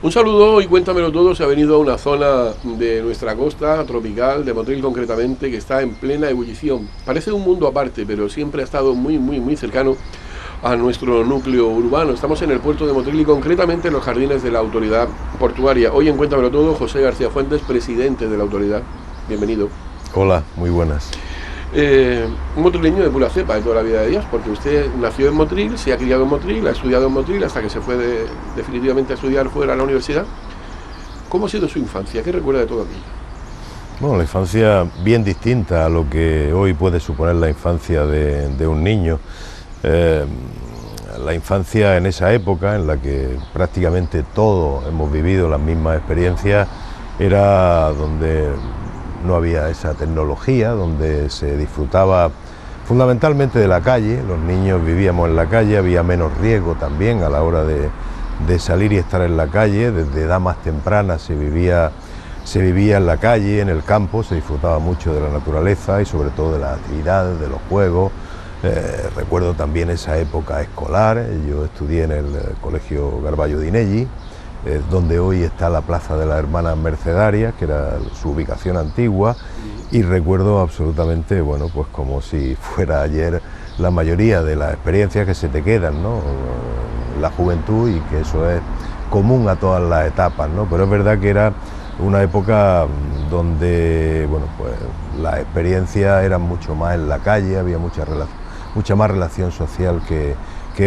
Un saludo y cuéntamelo todo. Se ha venido a una zona de nuestra costa tropical, de Motril concretamente, que está en plena ebullición. Parece un mundo aparte, pero siempre ha estado muy cercano a nuestro núcleo urbano. Estamos en el puerto de Motril y concretamente en los jardines de la autoridad portuaria. Hoy en Cuéntamelo Todo, José García Fuentes, presidente de la autoridad. Bienvenido. Hola, muy buenas. Un motrileño de pura cepa de toda la vida de Dios, porque usted nació en Motril, se ha criado en Motril, ha estudiado en Motril hasta que se fue definitivamente a estudiar fuera a la universidad. ¿Cómo ha sido su infancia? ¿Qué recuerda de todo aquello? Bueno, la infancia bien distinta a lo que hoy puede suponer la infancia de un niño. La infancia en esa época, en la que prácticamente todos hemos vivido las mismas experiencias, era donde no había esa tecnología, donde se disfrutaba fundamentalmente de la calle. Los niños vivíamos en la calle, había menos riesgo también a la hora de salir y estar en la calle. Desde edad más temprana se vivía en la calle, en el campo, se disfrutaba mucho de la naturaleza y sobre todo de las actividades, de los juegos. Recuerdo también esa época escolar. Yo estudié en el Colegio Garballo de Inelli, donde hoy está la Plaza de las Hermanas Mercedarias, que era su ubicación antigua, y recuerdo absolutamente, bueno, pues como si fuera ayer, la mayoría de las experiencias que se te quedan, ¿no?, la juventud, y que eso es común a todas las etapas, ¿no? Pero es verdad que era una época donde, bueno, pues las experiencias eran mucho más en la calle, había mucha más relación social que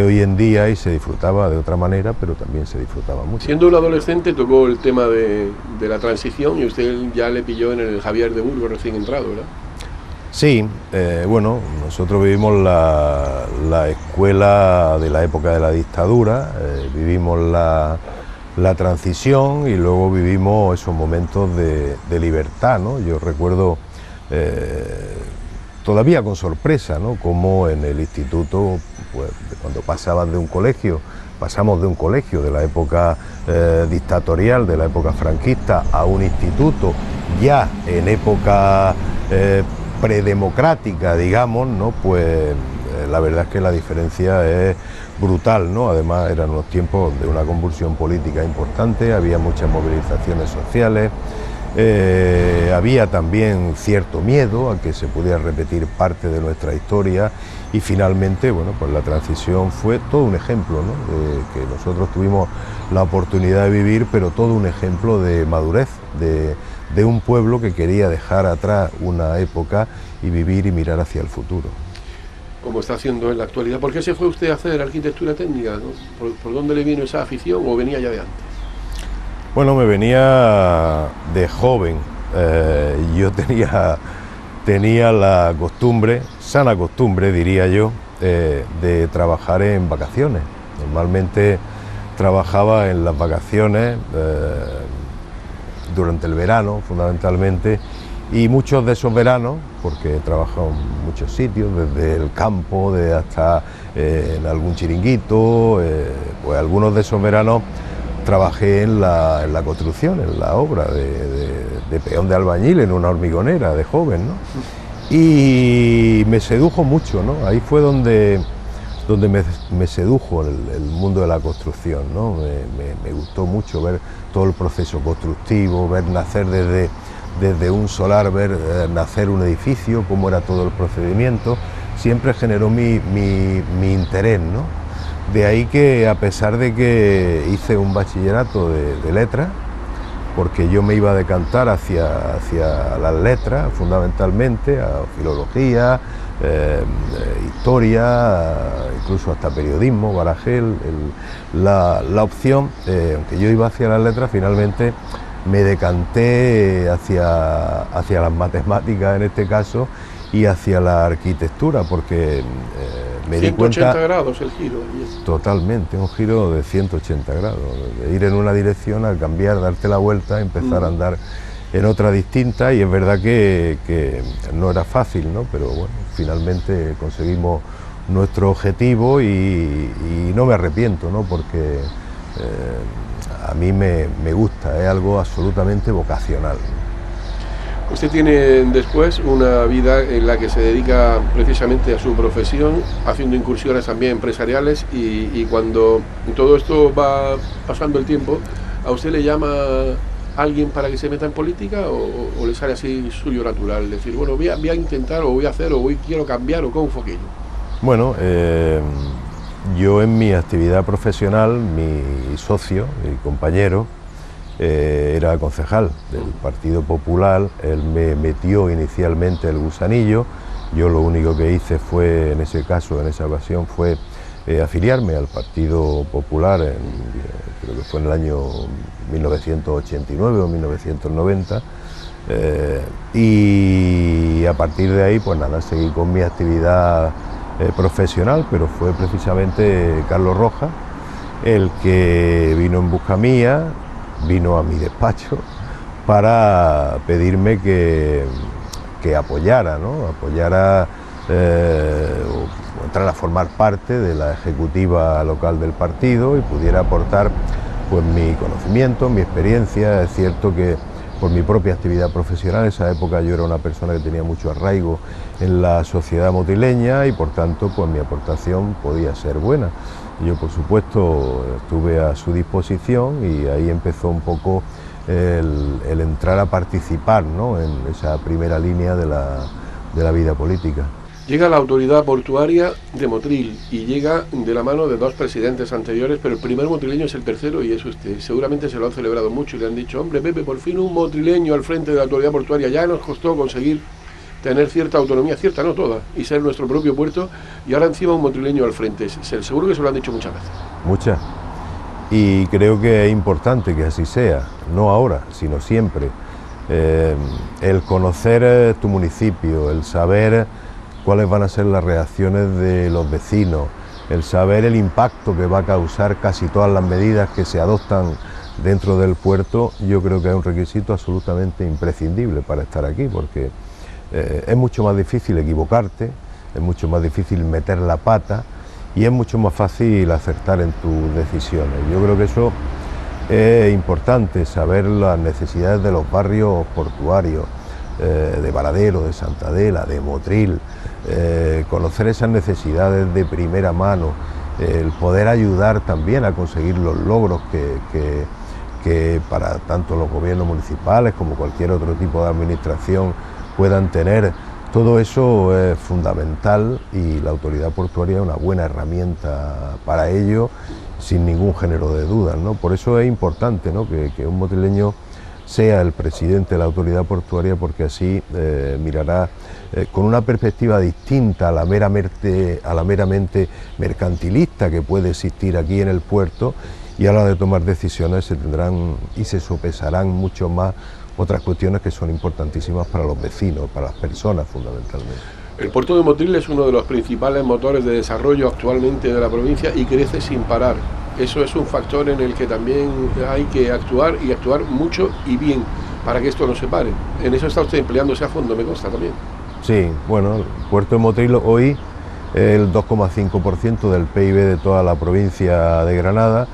hoy en día, y se disfrutaba de otra manera, pero también se disfrutaba mucho. Siendo un adolescente tocó el tema de la transición y usted ya le pilló en el Javier de Burgos recién entrado, ¿verdad? Sí, bueno, nosotros vivimos la escuela de la época de la dictadura, vivimos la transición y luego vivimos esos momentos de libertad, ¿no? Yo recuerdo todavía con sorpresa, ¿no?, como en el instituto, pues cuando pasamos de un colegio de la época dictatorial, de la época franquista, a un instituto ya en época predemocrática, digamos, ¿no?, pues la verdad es que la diferencia es brutal, ¿no? Además eran unos tiempos de una convulsión política importante, había muchas movilizaciones sociales. Había también cierto miedo a que se pudiera repetir parte de nuestra historia, y finalmente, bueno, pues la transición fue todo un ejemplo, ¿no?, que nosotros tuvimos la oportunidad de vivir, pero todo un ejemplo de madurez, de un pueblo que quería dejar atrás una época y vivir y mirar hacia el futuro. Como está haciendo en la actualidad. ¿Por qué se fue usted a hacer arquitectura técnica, ¿no? ¿Por dónde le vino esa afición o venía ya de antes? Bueno, me venía de joven. Yo tenía la costumbre, sana costumbre diría yo, de trabajar en vacaciones. Normalmente trabajaba en las vacaciones durante el verano fundamentalmente, y muchos de esos veranos, porque he trabajado en muchos sitios, desde el campo hasta en algún chiringuito, pues algunos de esos veranos trabajé en la construcción, en la obra de peón de albañil, en una hormigonera de joven, ¿no? Y me sedujo mucho, ¿no? Ahí fue donde me sedujo el mundo de la construcción, ¿no? Me gustó mucho ver todo el proceso constructivo, ver nacer desde un solar, ver nacer un edificio, cómo era todo el procedimiento. Siempre generó mi interés, ¿no? De ahí que, a pesar de que hice un bachillerato de letras, porque yo me iba a decantar hacia las letras fundamentalmente, a filología, historia, incluso hasta periodismo, barajé la opción, aunque yo iba hacia las letras, finalmente me decanté hacia las matemáticas en este caso, y hacia la arquitectura, porque me di cuenta... 180 grados el giro. Totalmente, un giro de 180 grados, de ir en una dirección a cambiar, darte la vuelta, empezar a andar en otra distinta, y es verdad que no era fácil, ¿no?, pero bueno, finalmente conseguimos nuestro objetivo y no me arrepiento, ¿no?, porque a mí me gusta, es algo absolutamente vocacional. Usted tiene después una vida en la que se dedica precisamente a su profesión, haciendo incursiones también empresariales, y cuando todo esto va pasando el tiempo, ¿A usted le llama alguien para que se meta en política o le sale así suyo natural? Decir, bueno, voy a intentar o voy a hacer o quiero cambiar o cómo fue aquello. Bueno, yo en mi actividad profesional, mi socio, mi compañero, era concejal del Partido Popular. Él me metió inicialmente el gusanillo. Yo lo único que hice fue, en ese caso, en esa ocasión, fue afiliarme al Partido Popular, creo que fue en el año 1989 o 1990, y a partir de ahí, pues nada, seguí con mi actividad profesional, pero fue precisamente Carlos Rojas el que vino en busca mía, vino a mi despacho para pedirme que apoyara, ¿no? Apoyara o entrar a formar parte de la ejecutiva local del partido y pudiera aportar pues mi conocimiento, mi experiencia. Es cierto que por mi propia actividad profesional, en esa época yo era una persona que tenía mucho arraigo en la sociedad motrileña y por tanto pues mi aportación podía ser buena. Yo por supuesto estuve a su disposición y ahí empezó un poco el entrar a participar, ¿no?, en esa primera línea de la vida política. Llega la autoridad portuaria de Motril y llega de la mano de dos presidentes anteriores, pero el primer motrileño es el tercero y es usted. Seguramente se lo han celebrado mucho y le han dicho, hombre Pepe, por fin un motrileño al frente de la autoridad portuaria. Ya nos costó conseguir tener cierta autonomía, cierta no toda, y ser nuestro propio puerto, y ahora encima un motrileño al frente. Seguro que se lo han dicho muchas veces. Muchas. Y creo que es importante que así sea, no ahora, sino siempre. El conocer tu municipio, el saber cuáles van a ser las reacciones de los vecinos, el saber el impacto que va a causar casi todas las medidas que se adoptan dentro del puerto, yo creo que es un requisito absolutamente imprescindible para estar aquí, porque es mucho más difícil equivocarte, es mucho más difícil meter la pata y es mucho más fácil acertar en tus decisiones. Yo creo que eso es importante, saber las necesidades de los barrios portuarios, de Varadero, de Santa Adela, de Motril, conocer esas necesidades de primera mano, el poder ayudar también a conseguir los logros que para tanto los gobiernos municipales como cualquier otro tipo de administración puedan tener. Todo eso es fundamental y la autoridad portuaria es una buena herramienta para ello, sin ningún género de dudas, ¿no? Por eso es importante, ¿no?, que un motrileño sea el presidente de la autoridad portuaria, porque así mirará con una perspectiva distinta a la meramente mercantilista que puede existir aquí en el puerto, y a la hora de tomar decisiones se tendrán y se sopesarán mucho más otras cuestiones que son importantísimas para los vecinos, para las personas fundamentalmente. El puerto de Motril es uno de los principales motores de desarrollo actualmente de la provincia y crece sin parar. Eso es un factor en el que también hay que actuar y actuar mucho y bien para que esto no se pare. En eso está usted empleándose a fondo, me consta también. Sí, bueno, el puerto de Motril hoy es el 2,5% del PIB de toda la provincia de Granada,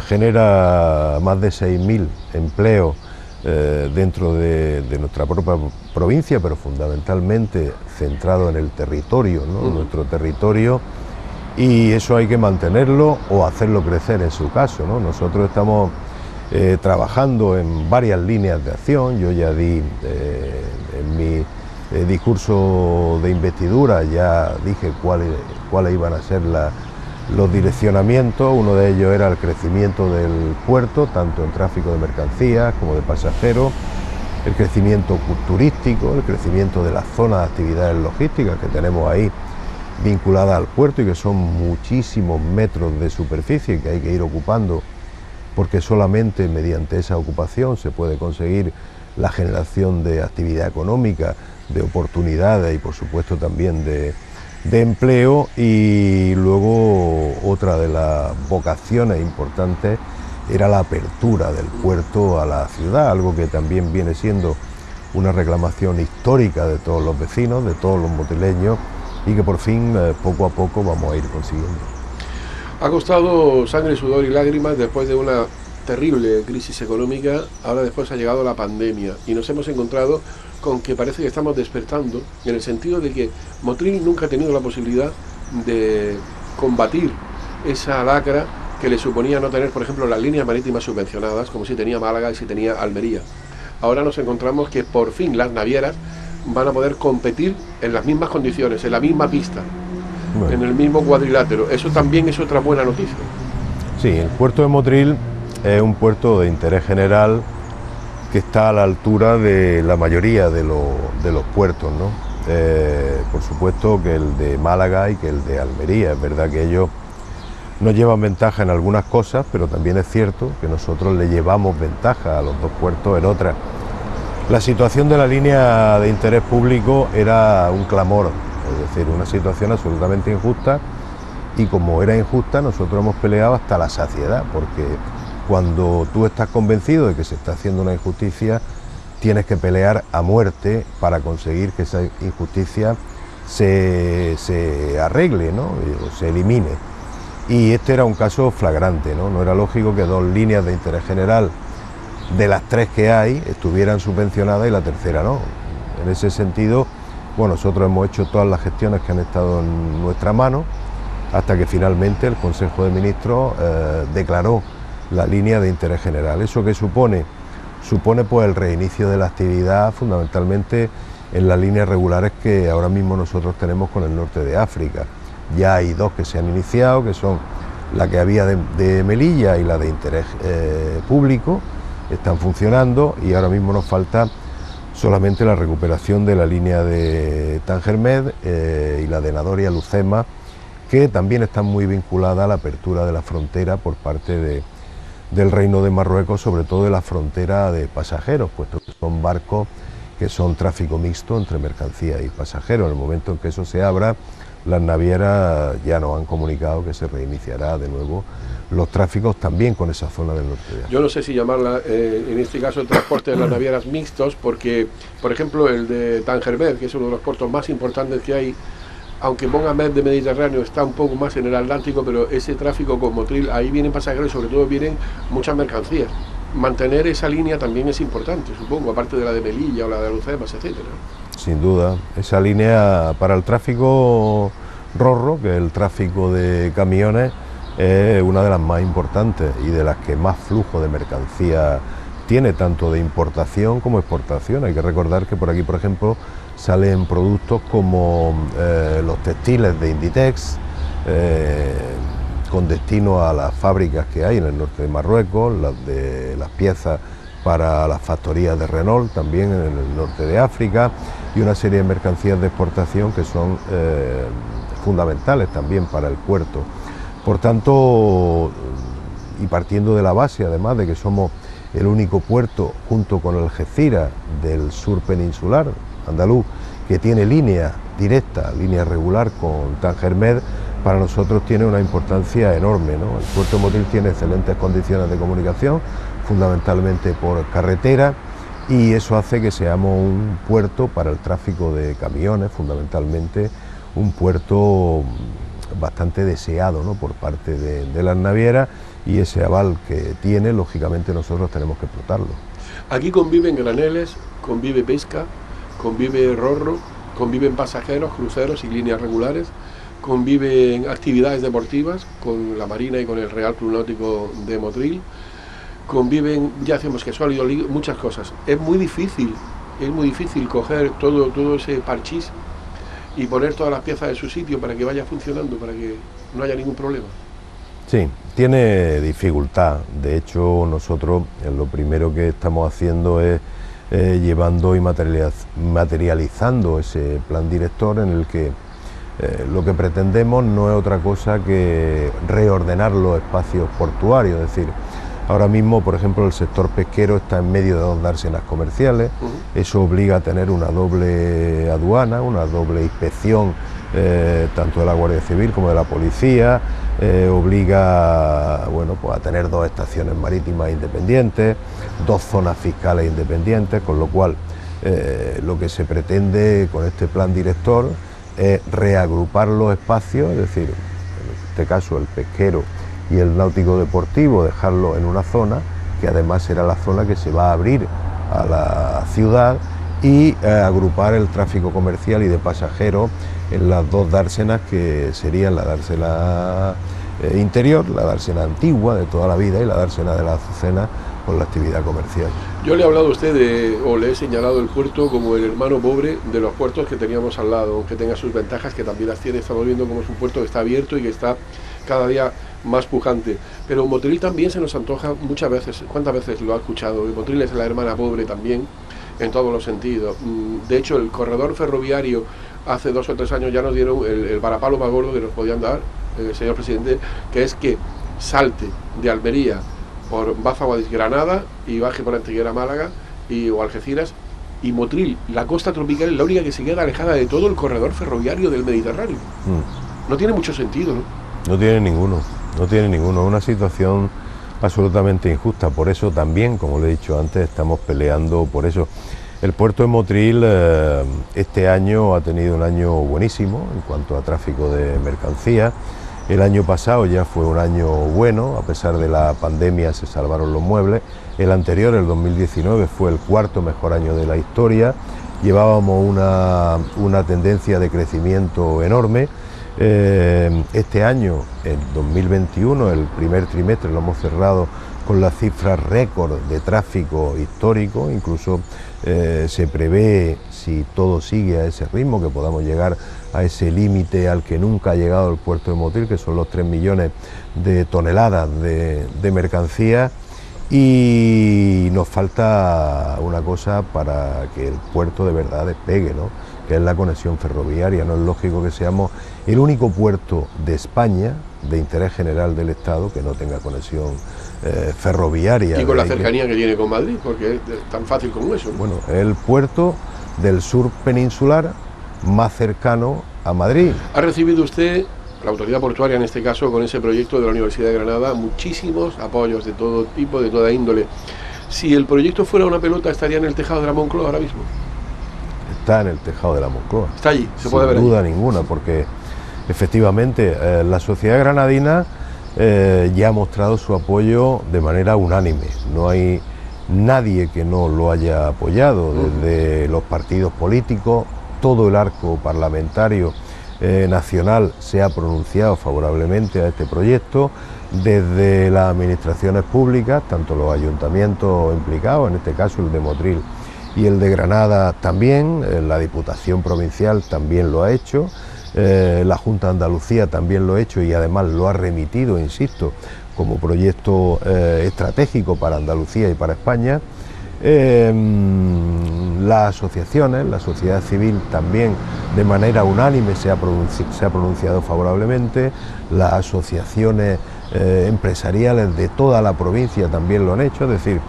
genera más de 6.000 empleos dentro de nuestra propia provincia, pero fundamentalmente centrado en el territorio, ¿no? Nuestro territorio, y eso hay que mantenerlo o hacerlo crecer en su caso, ¿no? Nosotros estamos trabajando en varias líneas de acción. Yo ya di en mi discurso de investidura, ya dije cuáles iban a ser los direccionamientos. Uno de ellos era el crecimiento del puerto, tanto en tráfico de mercancías como de pasajeros, el crecimiento turístico, el crecimiento de las zonas de actividades logísticas que tenemos ahí vinculadas al puerto y que son muchísimos metros de superficie que hay que ir ocupando, porque solamente mediante esa ocupación se puede conseguir la generación de actividad económica, de oportunidades y por supuesto también de empleo. Y luego otra de las vocaciones importantes era la apertura del puerto a la ciudad, algo que también viene siendo una reclamación histórica de todos los vecinos, de todos los motrileños, y que por fin poco a poco vamos a ir consiguiendo. Ha costado sangre, sudor y lágrimas después de una terrible crisis económica. Ahora después ha llegado la pandemia y nos hemos encontrado con que parece que estamos despertando, en el sentido de que Motril nunca ha tenido la posibilidad de combatir esa lacra que le suponía no tener, por ejemplo, las líneas marítimas subvencionadas, como si tenía Málaga y si tenía Almería. Ahora nos encontramos que por fin las navieras van a poder competir en las mismas condiciones, en la misma pista, bueno, en el mismo cuadrilátero. Eso también es otra buena noticia. Sí, el puerto de Motril es un puerto de interés general que está a la altura de la mayoría de los puertos, ¿no? Por supuesto que el de Málaga y que el de Almería. Es verdad que ellos nos llevan ventaja en algunas cosas, pero también es cierto que nosotros le llevamos ventaja a los dos puertos en otras. La situación de la línea de interés público era un clamor, es decir, una situación absolutamente injusta, y como era injusta nosotros hemos peleado hasta la saciedad, porque cuando tú estás convencido de que se está haciendo una injusticia, tienes que pelear a muerte para conseguir que esa injusticia se arregle, ¿no? O se elimine. Y este era un caso flagrante, ¿no? No era lógico que dos líneas de interés general de las tres que hay estuvieran subvencionadas y la tercera no. En ese sentido, bueno, nosotros hemos hecho todas las gestiones que han estado en nuestra mano hasta que finalmente el Consejo de Ministros declaró la línea de interés general. ¿Eso qué supone? Supone pues el reinicio de la actividad fundamentalmente en las líneas regulares que ahora mismo nosotros tenemos con el norte de África. Ya hay dos que se han iniciado, que son la que había de Melilla y la de interés público, están funcionando, y ahora mismo nos falta solamente la recuperación de la línea de Tangermed y la de Nadoria Lucema, que también están muy vinculadas a la apertura de la frontera por parte del Reino de Marruecos, sobre todo de la frontera de pasajeros, puesto que son barcos que son tráfico mixto entre mercancía y pasajeros. En el momento en que eso se abra, las navieras ya nos han comunicado que se reiniciará de nuevo los tráficos también con esa zona del norte de África. Yo no sé si llamarla, en este caso, el transporte de las navieras mixtos, porque, por ejemplo, el de Tangermed, que es uno de los puertos más importantes que hay, aunque ponga Med de Mediterráneo, está un poco más en el Atlántico, pero ese tráfico con Motril, ahí vienen pasajeros y sobre todo vienen muchas mercancías. Mantener esa línea también es importante, supongo, aparte de la de Melilla o la de Alucemas, etcétera. Sin duda, esa línea para el tráfico rorro, que es el tráfico de camiones, es una de las más importantes y de las que más flujo de mercancía tiene, tanto de importación como exportación. Hay que recordar que por aquí, por ejemplo, salen productos como los textiles de Inditex, con destino a las fábricas que hay en el norte de Marruecos, las piezas para las factorías de Renault, también en el norte de África, y una serie de mercancías de exportación que son fundamentales también para el puerto. Por tanto, y partiendo de la base, además de que somos el único puerto, junto con el Algeciras del sur peninsular andaluz, que tiene línea directa, línea regular con Tangermed, para nosotros tiene una importancia enorme, ¿no? El puerto de Motril tiene excelentes condiciones de comunicación, fundamentalmente por carretera, y eso hace que seamos un puerto para el tráfico de camiones, fundamentalmente un puerto bastante deseado, ¿no?, por parte de las navieras, y ese aval que tiene, lógicamente nosotros tenemos que explotarlo. Aquí conviven graneles, convive pesca, convive rorro, conviven pasajeros, cruceros y líneas regulares, conviven actividades deportivas con la Marina y con el Real Club Náutico de Motril, conviven, ya hacemos que sólido, muchas cosas. Es muy difícil coger todo ese parchís y poner todas las piezas en su sitio para que vaya funcionando, para que no haya ningún problema. Sí, tiene dificultad. De hecho, nosotros lo primero que estamos haciendo es llevando y materializando ese plan director, en el que lo que pretendemos no es otra cosa que reordenar los espacios portuarios. Es decir, ahora mismo, por ejemplo, el sector pesquero está en medio de dos dársenas comerciales. Eso obliga a tener una doble aduana, una doble inspección, tanto de la Guardia Civil como de la Policía. Obliga, bueno, pues a tener dos estaciones marítimas independientes, dos zonas fiscales independientes, con lo cual lo que se pretende con este plan director es reagrupar los espacios, es decir, en este caso el pesquero y el náutico deportivo, dejarlo en una zona que además será la zona que se va a abrir a la ciudad, y agrupar el tráfico comercial y de pasajeros en las dos dársenas, que serían la dársena interior, la dársena antigua de toda la vida y la dársena de la Azucena con la actividad comercial. Yo le he hablado a usted o le he señalado el puerto como el hermano pobre de los puertos que teníamos al lado, aunque tenga sus ventajas, que también las tiene. Estamos viendo como es un puerto que está abierto y que está cada día más pujante. Pero Motril también se nos antoja muchas veces. ¿Cuántas veces lo ha escuchado? Motril es la hermana pobre también, en todos los sentidos. De hecho, el corredor ferroviario hace 2 o 3 años ya nos dieron el varapalo más gordo que nos podían dar, señor presidente, que es que salte de Almería por Baza Guadix, Granada, y baje por Antequera, Málaga o Algeciras, y Motril, la costa tropical, es la única que se queda alejada de todo el corredor ferroviario del Mediterráneo. No tiene mucho sentido, ¿no? No tiene ninguno, no tiene ninguno. Una situación absolutamente injusta. Por eso también, como le he dicho antes, estamos peleando por eso. El puerto de Motril este año ha tenido un año buenísimo en cuanto a tráfico de mercancías. El año pasado ya fue un año bueno, a pesar de la pandemia se salvaron los muebles. El anterior, el 2019, fue el 4º mejor año de la historia. Llevábamos una tendencia de crecimiento enorme. Este año, el 2021, el primer trimestre lo hemos cerrado con las cifras récord de tráfico histórico. Incluso se prevé, si todo sigue a ese ritmo, que podamos llegar a ese límite al que nunca ha llegado el puerto de Motril, que son los 3 millones de toneladas de mercancías. Y nos falta una cosa para que el puerto de verdad despegue, ¿no?, que es la conexión ferroviaria. No es lógico que seamos el único puerto de España, de interés general del Estado, que no tenga conexión ferroviaria. Y con la cercanía que tiene con Madrid, porque es tan fácil como eso, ¿no? Bueno, el puerto del sur peninsular más cercano a Madrid. ¿Ha recibido usted, la autoridad portuaria en este caso, con ese proyecto de la Universidad de Granada, muchísimos apoyos de todo tipo, de toda índole? Si el proyecto fuera una pelota, ¿estaría en el tejado de la Moncloa ahora mismo? Está en el tejado de la Moncloa. Está allí, se puede ver. Sin duda ninguna, porque efectivamente la sociedad granadina ya ha mostrado su apoyo de manera unánime. No hay nadie que no lo haya apoyado, desde los partidos políticos, todo el arco parlamentario nacional se ha pronunciado favorablemente a este proyecto, desde las administraciones públicas, tanto los ayuntamientos implicados, en este caso el de Motril y el de Granada también, la Diputación Provincial también lo ha hecho, la Junta de Andalucía también lo ha hecho y además lo ha remitido, insisto, como proyecto estratégico para Andalucía y para España. Las asociaciones, la sociedad civil también de manera unánime se ha pronunciado favorablemente, las asociaciones empresariales de toda la provincia también lo han hecho, es decir,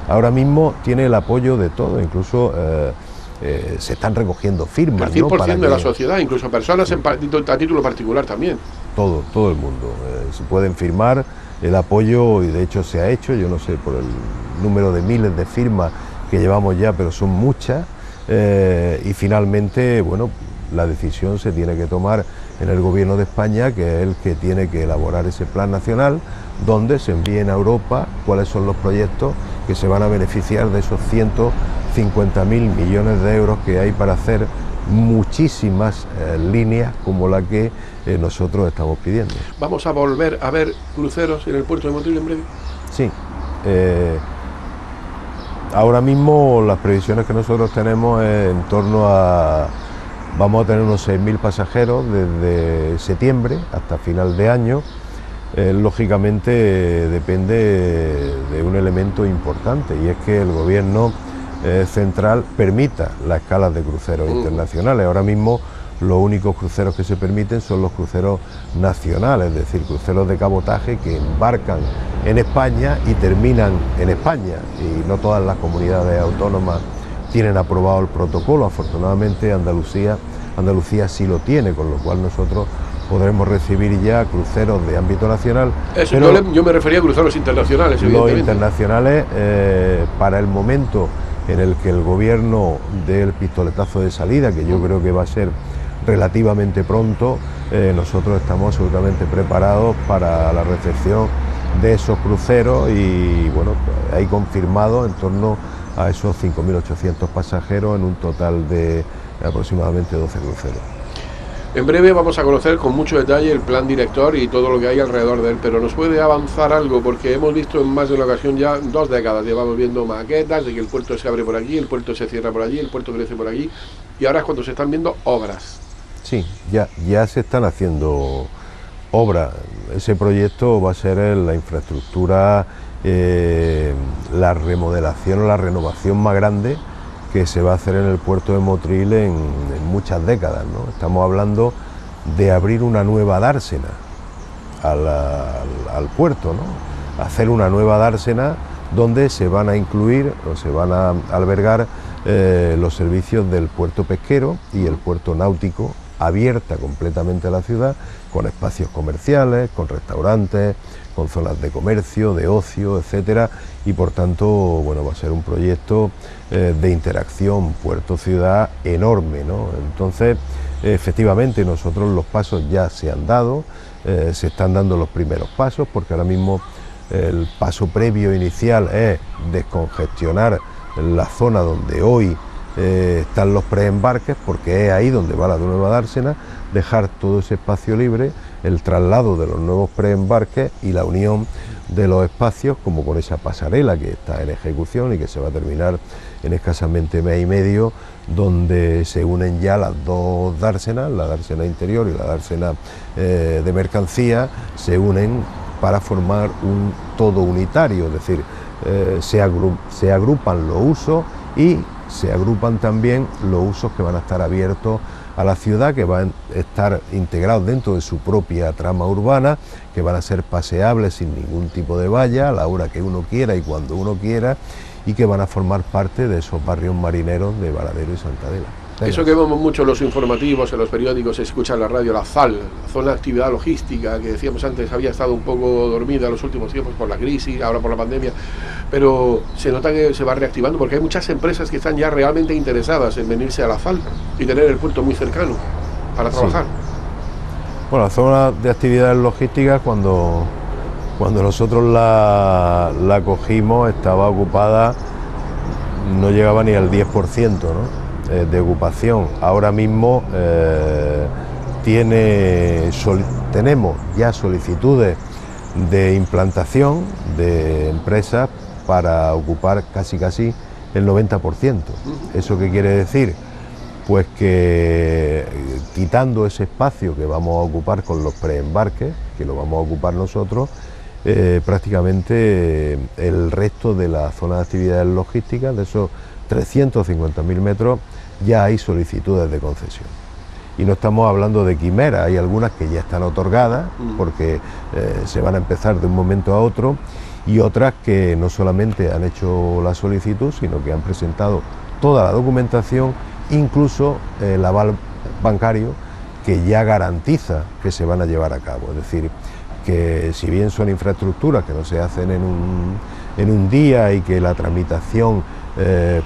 ahora mismo tiene el apoyo de todo, incluso se están recogiendo firmas. El 100% de la sociedad, incluso personas a título particular también. Todo el mundo, se pueden firmar el apoyo y de hecho se ha hecho, yo no sé por el número de miles de firmas que llevamos ya, pero son muchas, y finalmente, bueno, la decisión se tiene que tomar en el Gobierno de España, que es el que tiene que elaborar ese plan nacional, donde se envíen a Europa cuáles son los proyectos que se van a beneficiar de esos 150.000 millones de euros que hay para hacer muchísimas líneas como la que nosotros estamos pidiendo. ¿Vamos a volver a ver cruceros en el puerto de Motril en breve? Sí. Ahora mismo las previsiones que nosotros tenemos es en torno a... Vamos a tener unos 6.000 pasajeros desde septiembre hasta final de año. Lógicamente depende de un elemento importante, y es que el Gobierno central permita las escalas de cruceros internacionales. Ahora mismo los únicos cruceros que se permiten son los cruceros nacionales, es decir, cruceros de cabotaje que embarcan en España y terminan en España, y no todas las comunidades autónomas tienen aprobado el protocolo. Afortunadamente Andalucía sí lo tiene, con lo cual nosotros podremos recibir ya cruceros de ámbito nacional. Eso, yo me refería a cruceros internacionales, evidentemente. Los internacionales, para el momento en el que el Gobierno dé el pistoletazo de salida, que yo creo que va a ser relativamente pronto, nosotros estamos absolutamente preparados para la recepción de esos cruceros y bueno, hay confirmado en torno a esos 5.800 pasajeros en un total de aproximadamente 12 cruceros. En breve vamos a conocer con mucho detalle el plan director y todo lo que hay alrededor de él, pero nos puede avanzar algo, porque hemos visto en más de una ocasión, ya 2 décadas, llevamos viendo maquetas de que el puerto se abre por aquí, el puerto se cierra por allí, el puerto crece por allí, y ahora es cuando se están viendo obras. Sí, ya se están haciendo obras. Ese proyecto va a ser la infraestructura, la remodelación o la renovación más grande que se va a hacer en el puerto de Motril en muchas décadas, ¿no? Estamos hablando de abrir una nueva dársena al puerto, ¿no? Hacer una nueva dársena donde se van a incluir o se van a albergar los servicios del puerto pesquero y el puerto náutico, abierta completamente a la ciudad, con espacios comerciales, con restaurantes, con zonas de comercio, de ocio, etcétera, y por tanto, bueno, va a ser un proyecto de interacción puerto-ciudad enorme, ¿no? Entonces, efectivamente, nosotros los pasos ya se han dado, se están dando los primeros pasos, porque ahora mismo el paso previo inicial es descongestionar la zona donde hoy están los preembarques, porque es ahí donde va la nueva dársena, dejar todo ese espacio libre, el traslado de los nuevos preembarques y la unión de los espacios, como con esa pasarela que está en ejecución y que se va a terminar en escasamente mes y medio, donde se unen ya las dos dársenas, la dársena interior y la dársena de mercancía, se unen para formar un todo unitario, es decir, se agrupan los usos y se agrupan también los usos que van a estar abiertos a la ciudad, que van a estar integrados dentro de su propia trama urbana, que van a ser paseables sin ningún tipo de valla, a la hora que uno quiera y cuando uno quiera, y que van a formar parte de esos barrios marineros de Varadero y Santa Adela. Eso que vemos mucho en los informativos, en los periódicos, se escucha en la radio, la ZAL, la zona de actividad logística, que decíamos antes había estado un poco dormida en los últimos tiempos por la crisis, ahora por la pandemia, pero se nota que se va reactivando porque hay muchas empresas que están ya realmente interesadas en venirse a la ZAL y tener el puerto muy cercano para trabajar. Sí. Bueno, la zona de actividades logísticas, cuando nosotros la cogimos, estaba ocupada, no llegaba ni al 10%, ¿no? De ocupación. Ahora mismo tenemos ya solicitudes de implantación de empresas para ocupar casi el 90%. ¿Eso qué quiere decir? Pues que quitando ese espacio que vamos a ocupar con los preembarques, que lo vamos a ocupar nosotros, prácticamente el resto de la zona de actividades logísticas, de esos 350.000 metros, ya hay solicitudes de concesión. Y no estamos hablando de quimeras, hay algunas que ya están otorgadas porque se van a empezar de un momento a otro, y otras que no solamente han hecho la solicitud, sino que han presentado toda la documentación, incluso el aval bancario, que ya garantiza que se van a llevar a cabo. Es decir, que si bien son infraestructuras que no se hacen en un día y que la tramitación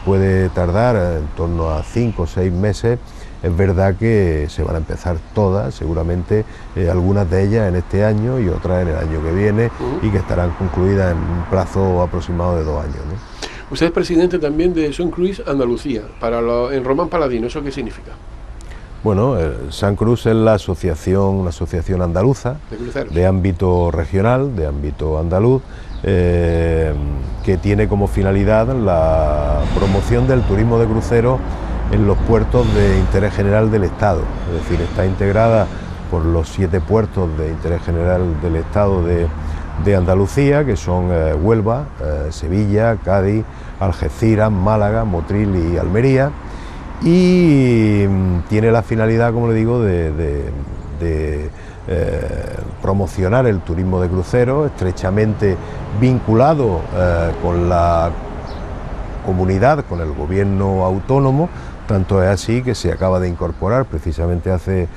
puede tardar en torno a 5 o 6 meses, es verdad que se van a empezar todas, seguramente algunas de ellas en este año y otras en el año que viene, y que estarán concluidas en un plazo aproximado de 2 años, ¿no? Usted es presidente también de Sun Cruise Andalucía, en Román Paladino. ¿Eso qué significa? Bueno, Sun Cruise es una asociación andaluza de ámbito regional, de ámbito andaluz, que tiene como finalidad la promoción del turismo de crucero en los puertos de interés general del Estado. Es decir, está integrada por los 7 puertos de interés general del Estado de Andalucía, que son Huelva, Sevilla, Cádiz, Algeciras, Málaga, Motril y Almería, y tiene la finalidad, como le digo, de promocionar el turismo de crucero, estrechamente vinculado con la comunidad, con el gobierno autónomo. Tanto es así que se acaba de incorporar precisamente hace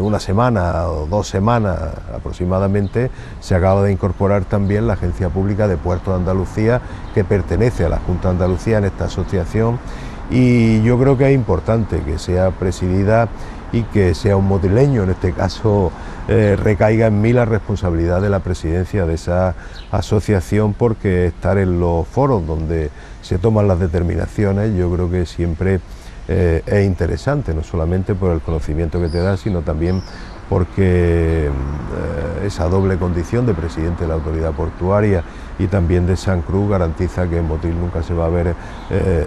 una semana o 2 semanas aproximadamente, se acaba de incorporar también la Agencia Pública de Puertos de Andalucía, que pertenece a la Junta de Andalucía en esta asociación, y yo creo que es importante que sea presidida y que sea un motrileño, en este caso recaiga en mí la responsabilidad de la presidencia de esa asociación, porque estar en los foros donde se toman las determinaciones, yo creo que siempre es interesante, no solamente por el conocimiento que te da, sino también porque esa doble condición de presidente de la autoridad portuaria y también de Sant Cruz garantiza que Motril nunca se va a ver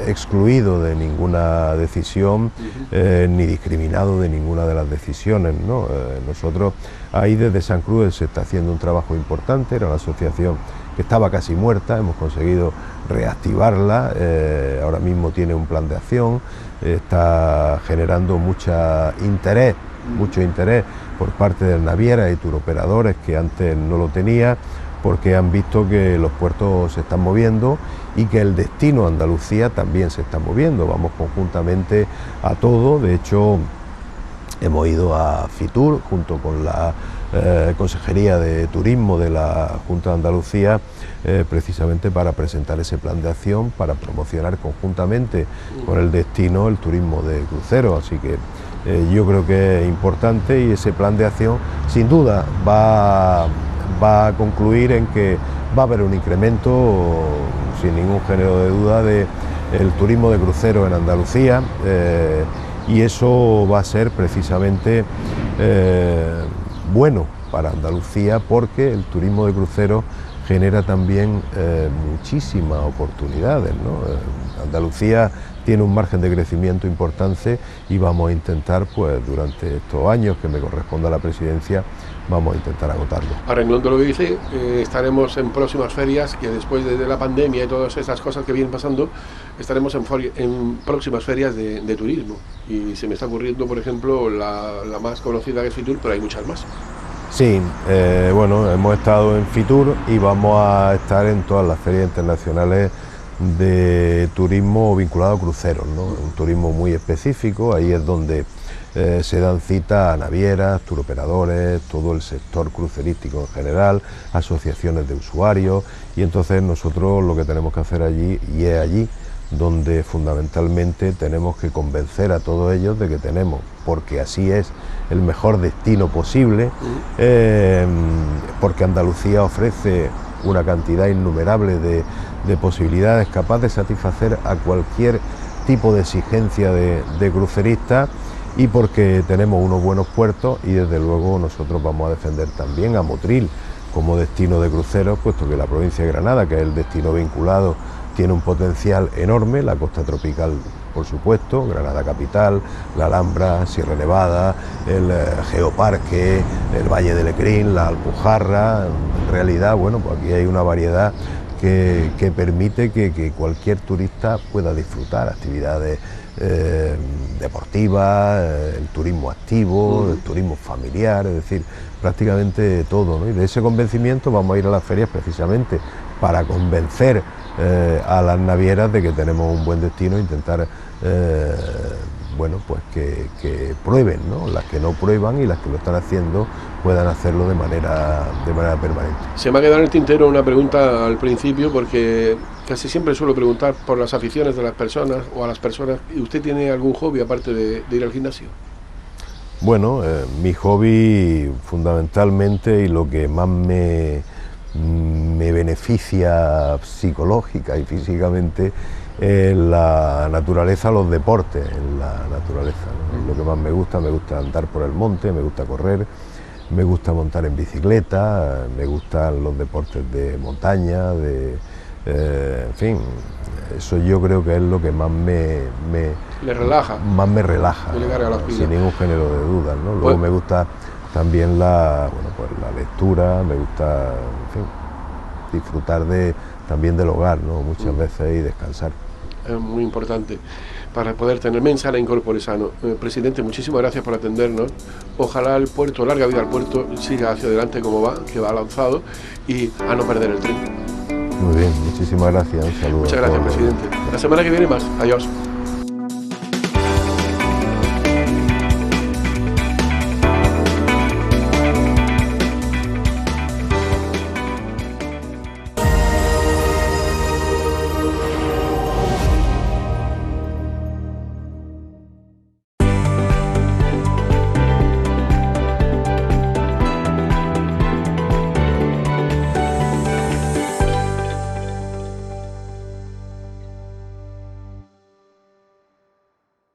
excluido de ninguna decisión ni discriminado de ninguna de las decisiones, ¿no? Nosotros ahí desde Sant Cruz se está haciendo un trabajo importante, era una asociación que estaba casi muerta, hemos conseguido reactivarla, ahora mismo tiene un plan de acción, está generando mucho interés por parte de navieras y turoperadores que antes no lo tenía, porque han visto que los puertos se están moviendo y que el destino Andalucía también se está moviendo. Vamos conjuntamente a todo, de hecho hemos ido a Fitur junto con la Consejería de Turismo de la Junta de Andalucía precisamente para presentar ese plan de acción para promocionar conjuntamente con el destino el turismo de cruceros, así que yo creo que es importante y ese plan de acción sin duda va a concluir en que va a haber un incremento sin ningún género de duda del turismo de cruceros en Andalucía y eso va a ser precisamente bueno para Andalucía porque el turismo de cruceros genera también muchísimas oportunidades, ¿no? Andalucía tiene un margen de crecimiento importante y vamos a intentar, pues durante estos años que me corresponde a la presidencia, vamos a intentar agotarlo. A renglón de lo que dice, estaremos en próximas ferias, que después de la pandemia y todas esas cosas que vienen pasando, estaremos en próximas ferias de turismo. Y se me está ocurriendo, por ejemplo, la más conocida que es Fitur, pero hay muchas más. Sí, bueno, hemos estado en Fitur y vamos a estar en todas las ferias internacionales de turismo vinculado a cruceros, ¿no? Un turismo muy específico, ahí es donde se dan cita a navieras, turoperadores, todo el sector crucerístico en general, asociaciones de usuarios y entonces nosotros lo que tenemos que hacer allí, y es allí donde fundamentalmente tenemos que convencer a todos ellos de que tenemos, porque así es el mejor destino posible, porque Andalucía ofrece una cantidad innumerable de posibilidades capaz de satisfacer a cualquier tipo de exigencia de crucerista y porque tenemos unos buenos puertos y desde luego nosotros vamos a defender también a Motril como destino de cruceros, puesto que la provincia de Granada, que es el destino vinculado, tiene un potencial enorme, la costa tropical por supuesto, Granada capital, la Alhambra, Sierra Nevada, el Geoparque, el Valle de Lecrín, la Alpujarra. En realidad, bueno, pues aquí hay una variedad que permite que cualquier turista pueda disfrutar actividades deportivas, el turismo activo, el turismo familiar, es decir, prácticamente todo, ¿no? Y de ese convencimiento vamos a ir a las ferias precisamente para convencer a las navieras de que tenemos un buen destino e intentar bueno, pues que prueben, ¿no? Las que no prueban y las que lo están haciendo puedan hacerlo de manera permanente. Se me ha quedado en el tintero una pregunta al principio, porque casi siempre suelo preguntar por las aficiones de las personas o a las personas. ¿Usted tiene algún hobby aparte de ir al gimnasio? Bueno, mi hobby fundamentalmente y lo que más me beneficia psicológica y físicamente la naturaleza, los deportes en la naturaleza, ¿no? Lo que más me gusta andar por el monte, me gusta correr, me gusta montar en bicicleta, me gustan los deportes de montaña, en fin, eso yo creo que es lo que más ¿Le relaja? Más me relaja, ¿Le carga las pilas? sin ningún género de dudas, ¿no? Luego me gusta también la lectura, me gusta, en fin, disfrutar también del hogar, ¿no? Muchas veces y descansar. Es muy importante para poder tener mente sana e incorpore sano. Presidente, muchísimas gracias por atendernos. Ojalá el puerto, larga vida al puerto, siga hacia adelante como va, que va lanzado, y a no perder el tren. Muy bien, muchísimas gracias, un saludo. Muchas gracias, presidente. La semana que viene más. Adiós.